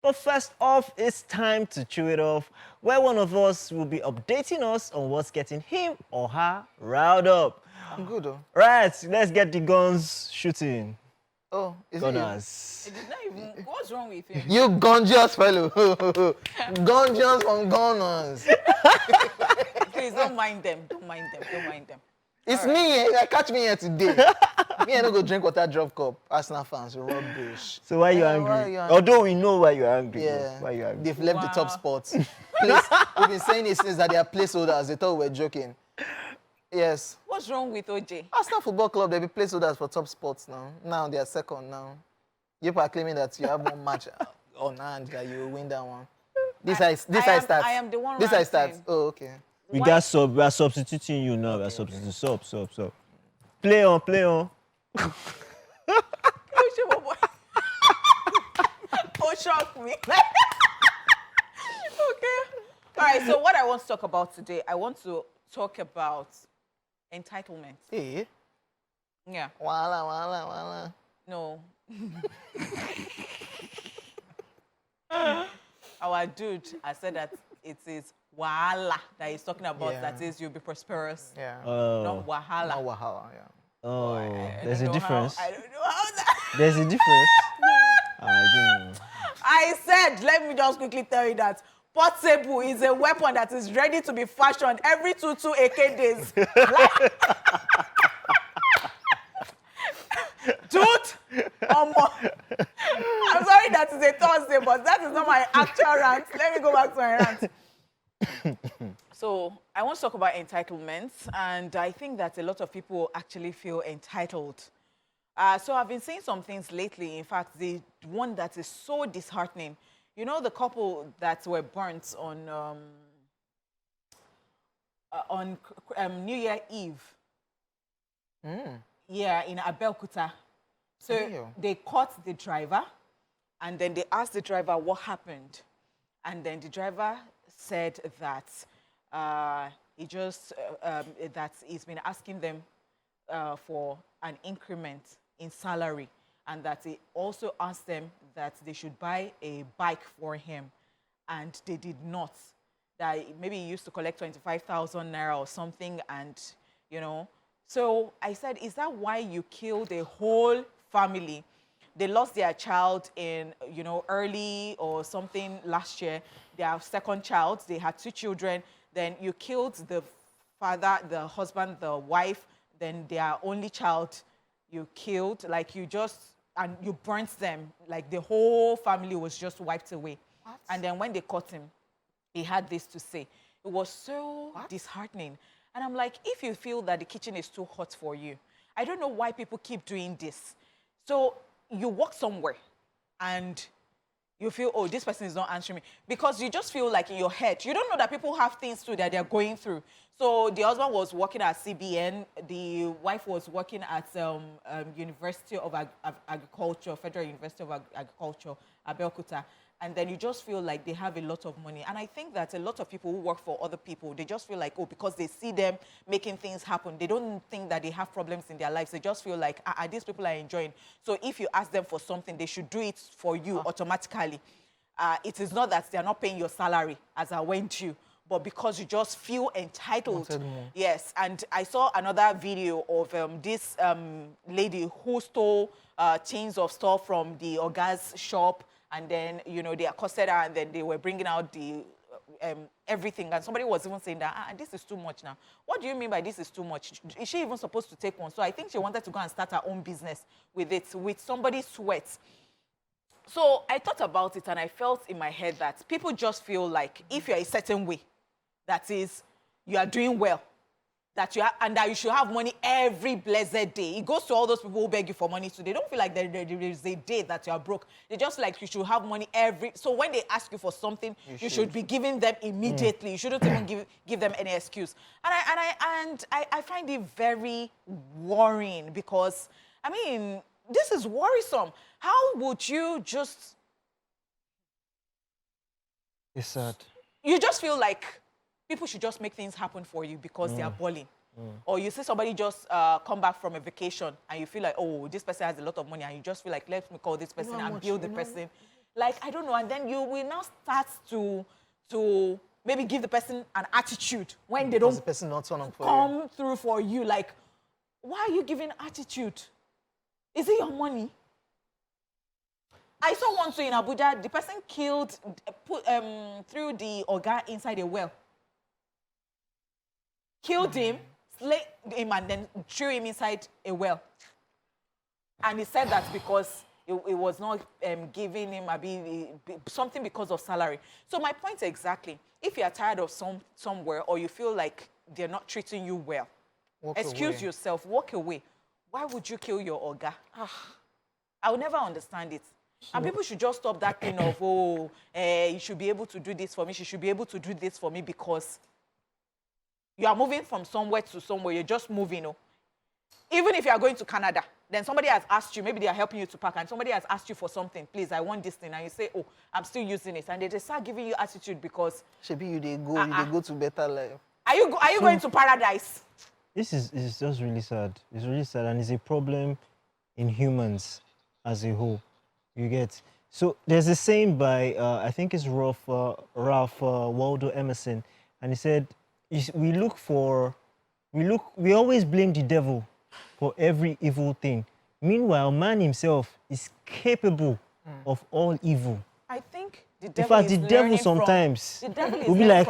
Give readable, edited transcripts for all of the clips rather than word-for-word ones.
But first off, it's time to chew it off, where one of us will be updating us on what's getting him or her riled up. I'm good, though. Right, let's get the guns shooting. Oh, is Gunners. It did not even. What's wrong with him? it you? You gonjious fellow. Gonjious from Gunners. Please don't mind them. Don't mind them. Don't mind them. It's me. Catch me here today. Me, I don't go drink water, drop cup. Arsenal fans, rubbish. So why are you angry? Why are you angry? Although we know why you're angry. Yeah. Why you angry? They've left the top spots. We've been saying it since that they are placeholders. They thought we were joking. Yes. What's wrong with OJ? Arsenal Football Club, they'll be placeholders for top spots now. Now they are second now. You are claiming that you have one match on hand that you will win that one. This I start. I am the one. This I start. Oh, okay. We are substituting you now. We are substituting. Sub. Play on. Oh, shock me. Okay. All right, so what I want to talk about today, I want to talk about entitlement. Hey. Yeah. Wala. No. Our dude has said that it is wahala that he's talking about. Yeah. That is, you'll be prosperous. Yeah. Not wahala. Not Wahala, yeah. Oh, I there's a don't know difference. I don't know how that. There's a difference. I didn't know. I said, let me just quickly tell you that portable is a weapon that is ready to be fashioned every 2 AK days. Dude, I'm sorry that is a Thursday, but that is not my actual rant. Let me go back to my rant. So I want to talk about entitlements, and I think that a lot of people actually feel entitled. So I've been seeing some things lately. In fact, the one that is so disheartening, you know, the couple that were burnt on New Year Eve. Yeah, in Abeokuta. So they caught the driver, and then they asked the driver what happened, and then the driver said that that he's been asking them for an increment in salary, and that he also asked them that they should buy a bike for him, and they did not. That maybe he used to collect 25,000 naira or something, and you know. So I said, is that why you killed a whole family? They lost their child in, you know, early or something last year. Their second child, they had 2 children. Then you killed the father, the husband, the wife, then their only child you killed. Like you burnt them. Like the whole family was just wiped away. What? And then when they caught him, he had this to say. It was so disheartening. And I'm like, if you feel that the kitchen is too hot for you, I don't know why people keep doing this. So you walk somewhere and you feel, oh, this person is not answering me. Because you just feel like in your head, you don't know that people have things too that they're going through. So the husband was working at CBN. The wife was working at University of Agriculture, Federal University of Agriculture, Abeokuta. And then you just feel like they have a lot of money. And I think that a lot of people who work for other people, they just feel like, oh, because they see them making things happen, they don't think that they have problems in their lives. They just feel like, these people are enjoying. So if you ask them for something, they should do it for you automatically. It is not that they're not paying your salary as I went you, but because you just feel entitled. Yes, and I saw another video of this lady who stole chains of stuff from the Oga's shop. And then, you know, they accosted her, and then they were bringing out the everything. And somebody was even saying that, this is too much now. What do you mean by this is too much? Is she even supposed to take one? So I think she wanted to go and start her own business with it, with somebody's sweat. So I thought about it, and I felt in my head that people just feel like if you're a certain way, that is, you are doing well, that you and that you should have money every blessed day. It goes to all those people who beg you for money, so they don't feel like there is a day that you are broke. They just like you should have money every. So when they ask you for something, you should be giving them immediately. You shouldn't even give them any excuse. And I find it very worrying because I mean this is worrisome. How would you just? It's sad. You just feel like people should just make things happen for you because they are balling. Or you see somebody just come back from a vacation and you feel like, oh, this person has a lot of money, and you just feel like, let me call this person and build the person. Like, I don't know, and then you will now start to maybe give the person an attitude when they Does don't the person not turn up for you? come through for you. Like, why are you giving attitude? Is it your money? I saw one too in Abuja. The person threw the Oga inside a well. Killed him, slayed him, and then threw him inside a well. And he said that because it was not giving him something because of salary. So my point exactly, if you are tired of somewhere or you feel like they're not treating you well, excuse yourself, walk away. Why would you kill your Oga? I will never understand it. And people should just stop that thing of, you should be able to do this for me. She should be able to do this for me because you are moving from somewhere to somewhere. You're just moving. Even if you are going to Canada, then somebody has asked you, maybe they are helping you to pack, and somebody has asked you for something. Please, I want this thing. And you say, oh, I'm still using it. And they just start giving you attitude because... Shebi, you go to better life. Are you going to paradise? This is just really sad. It's really sad, and it's a problem in humans as a whole. You get. So there's a saying by I think it's Ralph Waldo Emerson, and he said, "We always blame the devil for every evil thing. Meanwhile, man himself is capable of all evil." I think the In devil fact, the devil sometimes will be like,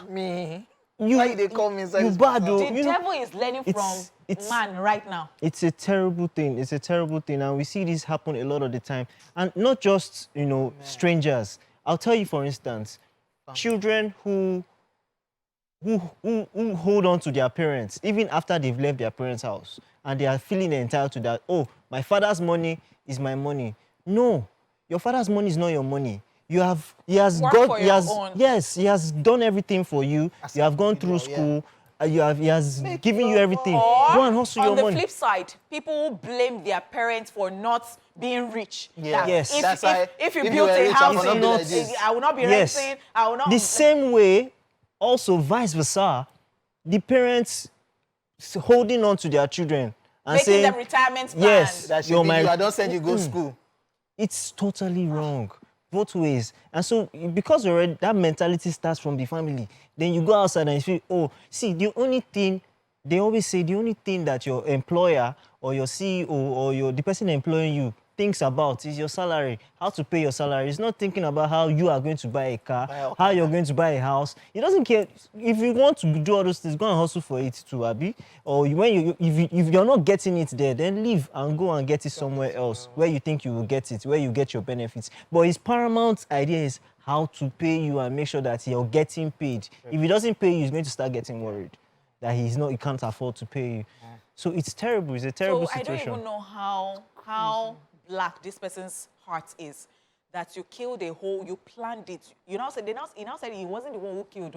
Me. you, Why they come inside you this bad, house? though. The devil is learning from man right now. It's a terrible thing. It's a terrible thing, and we see this happen a lot of the time. And not just strangers. I'll tell you, for instance, children who hold on to their parents even after they've left their parents' house, and they are feeling entitled to that. Oh, my father's money is my money. No, your father's money is not your money. He has done everything for you. You have gone through school. He has given you everything. Go and hustle your money. On the flip side, people who blame their parents for not being rich. Yeah. Yes. If you built a house, I I will not be renting. I will not. The same way, also vice versa, the parents holding on to their children and making saying, them retirement plan. yes, That you're my... I don't send you go to school. It's totally wrong, both ways. And so, because already that mentality starts from the family, then you go outside and you feel, oh, see, the only thing, they always say, the only thing that your employer or your CEO or the person employing you thinks about is your salary, how to pay your salary. It's not thinking about how you are going to buy a car, how you're going to buy a house. It doesn't care. If you want to do all those things, go and hustle for it too, Abi. Or if you're not getting it there, then leave and go and get it somewhere else where you think you will get it, where you get your benefits. But his paramount idea is how to pay you and make sure that you're getting paid. If he doesn't pay you, he's going to start getting worried that he can't afford to pay you. So it's terrible. It's a terrible situation. I don't even know how black this person's heart is, that you killed you planned it. He now said he wasn't the one who killed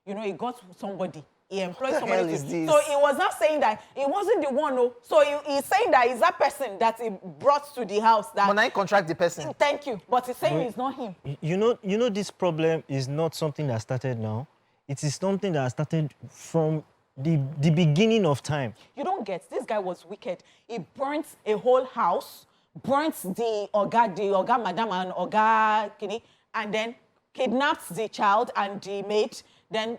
you. He got somebody. He employed somebody. So he was not saying that he wasn't the one. No. So he's saying that it's that person that he brought to the house. That When I contract the person. Thank you. But he's saying it's not him. You know this problem is not something that started now. It is something that started from the beginning of time. You don't get, this guy was wicked. He burnt a whole house, burnt the Oga Madam and Oga Kini, and then kidnapped the child and the maid, then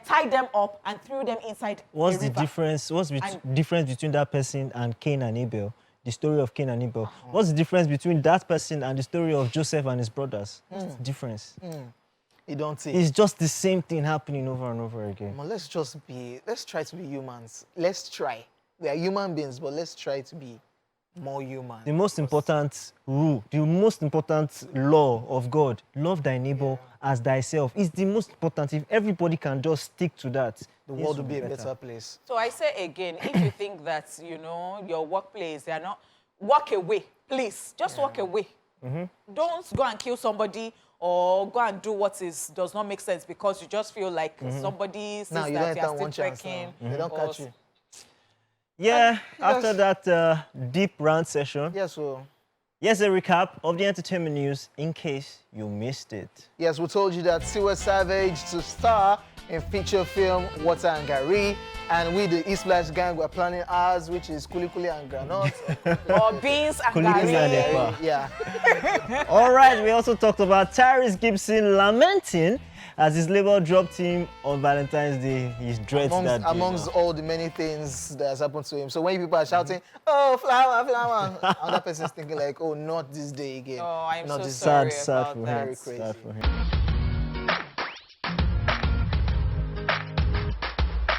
tied them up and threw them inside What's a the river. difference? What's the difference between that person and Cain and Abel? The story of Cain and Abel. What's the difference between that person and the story of Joseph and his brothers? What's the difference? You don't see. It's just the same thing happening over and over again. Let's try to be humans. Let's try. We are human beings, but let's try to be more human. The most important rule, the most important law of God, love thy neighbor as thyself, is the most important. If everybody can just stick to that, the world will be a better place. So I say again, if you think that, your workplace, they are not, walk away, please. Just walk away. Don't go and kill somebody or go and do what does not make sense because you just feel like somebody says that you are still trekking. They don't catch you. Yeah, after that deep rant session. Yes, so. Here's a recap of the entertainment news in case you missed it. Yes, we told you that Tiwa Savage to star in feature film Water and Gari. And we, the East Splash gang, we're planning ours, which is Kuli Kuli and Granot. Or beans and Kuli Kuli and garri. Ekpa. Yeah. All right, we also talked about Tyrese Gibson lamenting as his label dropped him on Valentine's Day. He dreads that day. Amongst all the many things that has happened to him. So when people are shouting, oh, flower, flower, another person's thinking like, oh, not this day again. Oh, I'm Not so this sorry sad about for that. him. Very crazy. Sad for him.